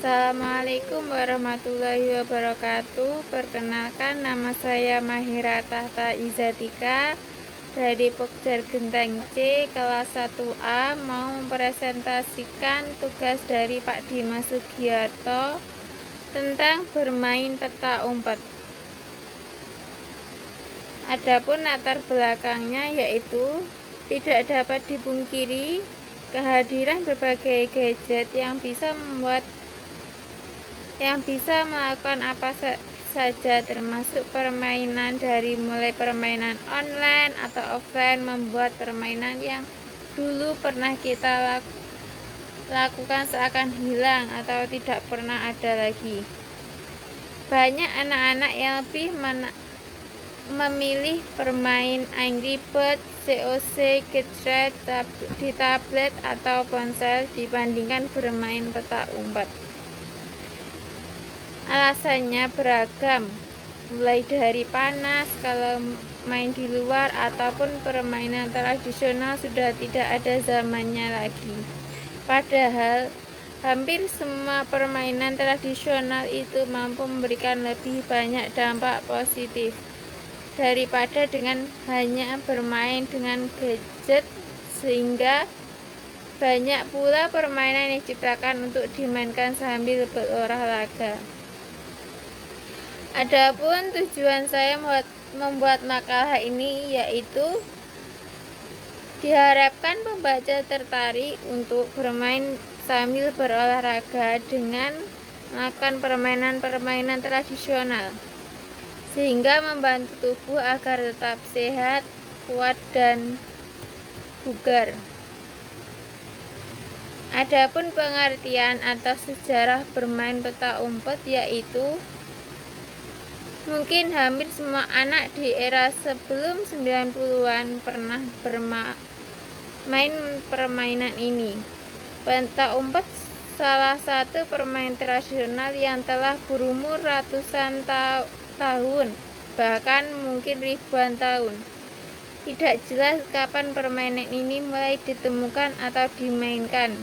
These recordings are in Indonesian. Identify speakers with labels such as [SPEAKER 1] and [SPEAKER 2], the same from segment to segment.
[SPEAKER 1] Assalamualaikum warahmatullahi wabarakatuh. Perkenalkan, nama saya Mahira Tahta Izatika dari Pokjar Genteng C kelas 1A, mau mempresentasikan tugas dari Pak Dimas Sugiarto tentang bermain peta umpet. Adapun latar belakangnya yaitu tidak dapat dipungkiri kehadiran berbagai gadget yang bisa melakukan apa saja, termasuk permainan, dari mulai permainan online atau offline, membuat permainan yang dulu pernah kita lakukan seakan hilang atau tidak pernah ada lagi. Banyak anak-anak yang lebih memilih bermain Angry Birds, COC, Kitret di tablet atau ponsel dibandingkan bermain peta umpet. Alasannya beragam, mulai dari panas kalau main di luar, ataupun permainan tradisional sudah tidak ada zamannya lagi. Padahal hampir semua permainan tradisional itu mampu memberikan lebih banyak dampak positif daripada dengan hanya bermain dengan gadget, sehingga banyak pula permainan yang diciptakan untuk dimainkan sambil berolahraga. Adapun tujuan saya membuat makalah ini yaitu diharapkan pembaca tertarik untuk bermain sambil berolahraga dengan melakukan permainan-permainan tradisional, sehingga membantu tubuh agar tetap sehat, kuat, dan bugar. Adapun pengertian atau sejarah bermain peta umpet yaitu mungkin hampir semua anak di era sebelum 90-an pernah bermain permainan ini. Peta umpet salah satu permainan tradisional yang telah berumur ratusan tahun, bahkan mungkin ribuan tahun. Tidak jelas kapan permainan ini mulai ditemukan atau dimainkan.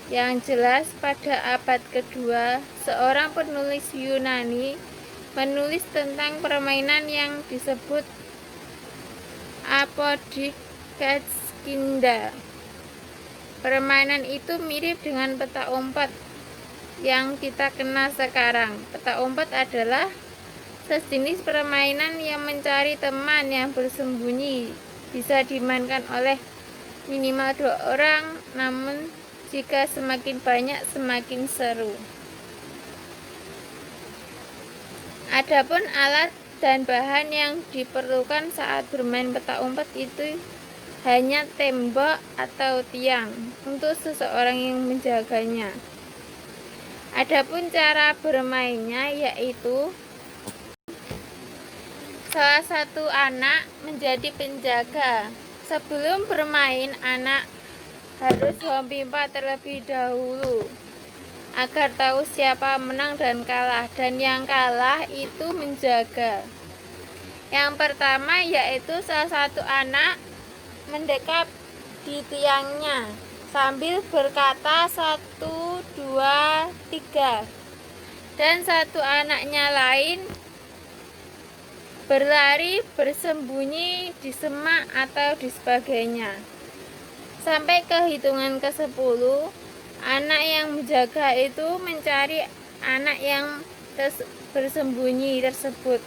[SPEAKER 1] Yang jelas, pada abad kedua, seorang penulis Yunani menulis tentang permainan yang disebut Apodikaskinda. Permainan itu mirip dengan peta umpet yang kita kenal sekarang. Peta umpet adalah sejenis permainan yang mencari teman yang bersembunyi. Bisa dimainkan oleh minimal 2 orang, namun jika semakin banyak semakin seru. Adapun alat dan bahan yang diperlukan saat bermain peta umpet itu hanya tembok atau tiang untuk seseorang yang menjaganya. Adapun cara bermainnya yaitu salah satu anak menjadi penjaga. Sebelum bermain, anak harus memimpah terlebih dahulu agar tahu siapa menang dan kalah, dan yang kalah itu menjaga. Yang pertama yaitu salah satu anak mendekap di tiangnya sambil berkata 1, 2, 3, dan satu anaknya lain berlari bersembunyi di semak atau di sebagainya. Sampai ke hitungan ke-10, anak yang menjaga itu mencari anak yang bersembunyi tersebut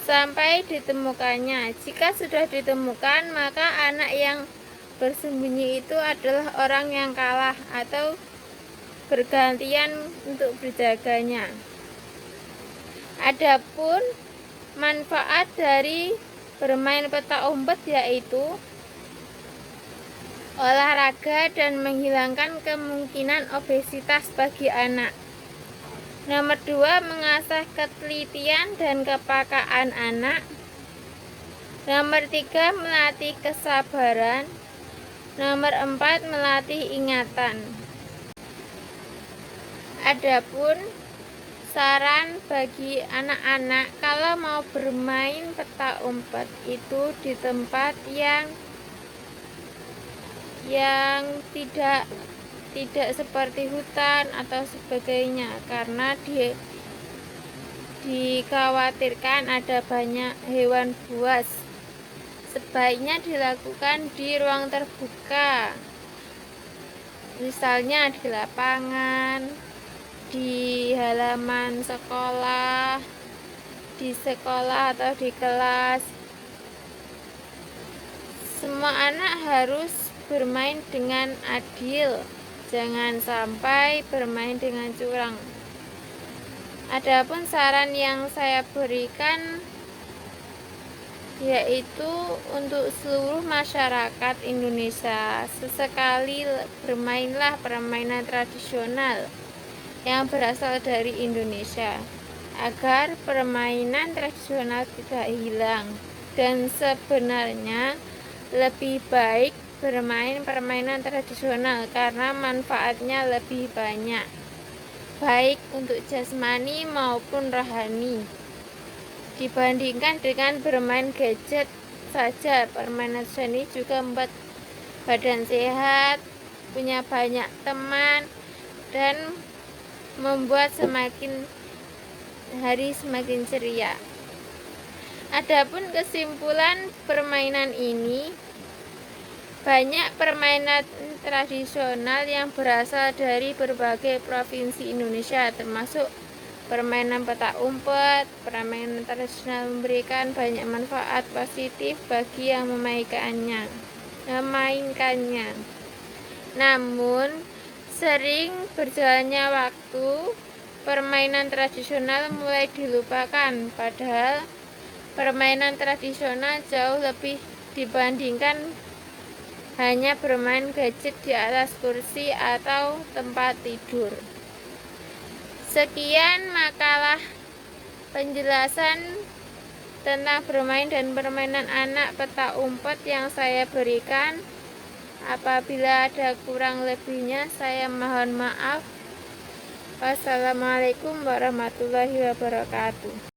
[SPEAKER 1] sampai ditemukannya. Jika sudah ditemukan, maka anak yang bersembunyi itu adalah orang yang kalah atau bergantian untuk berjaganya. Adapun manfaat dari bermain peta umpet yaitu olahraga dan menghilangkan kemungkinan obesitas bagi anak. Nomor 2, mengasah ketelitian dan kepekaan anak. Nomor 3, melatih kesabaran. Nomor 4, melatih ingatan. Adapun saran bagi anak-anak kalau mau bermain peta umpet itu di tempat yang tidak tidak seperti hutan atau sebagainya, karena dikhawatirkan ada banyak hewan buas. Sebaiknya dilakukan di ruang terbuka, misalnya di lapangan, di halaman sekolah, di sekolah atau di kelas. Semua anak harus bermain dengan adil, jangan sampai bermain dengan curang. Adapun saran yang saya berikan yaitu untuk seluruh masyarakat Indonesia, sesekali bermainlah permainan tradisional yang berasal dari Indonesia, agar permainan tradisional tidak hilang. Dan sebenarnya lebih baik bermain permainan tradisional karena manfaatnya lebih banyak, baik untuk jasmani maupun rohani, dibandingkan dengan bermain gadget saja. Permainan seni juga membuat badan sehat, punya banyak teman, dan membuat semakin hari semakin ceria. Adapun kesimpulan permainan ini, banyak permainan tradisional yang berasal dari berbagai provinsi Indonesia, termasuk permainan petak umpet. Permainan tradisional memberikan banyak manfaat positif bagi yang memainkannya. Namun, sering berjalannya waktu, permainan tradisional mulai dilupakan, padahal permainan tradisional jauh lebih dibandingkan hanya bermain gadget di atas kursi atau tempat tidur. Sekian makalah penjelasan tentang bermain dan permainan anak petak umpet yang saya berikan. Apabila ada kurang lebihnya, saya mohon maaf. Wassalamualaikum warahmatullahi wabarakatuh.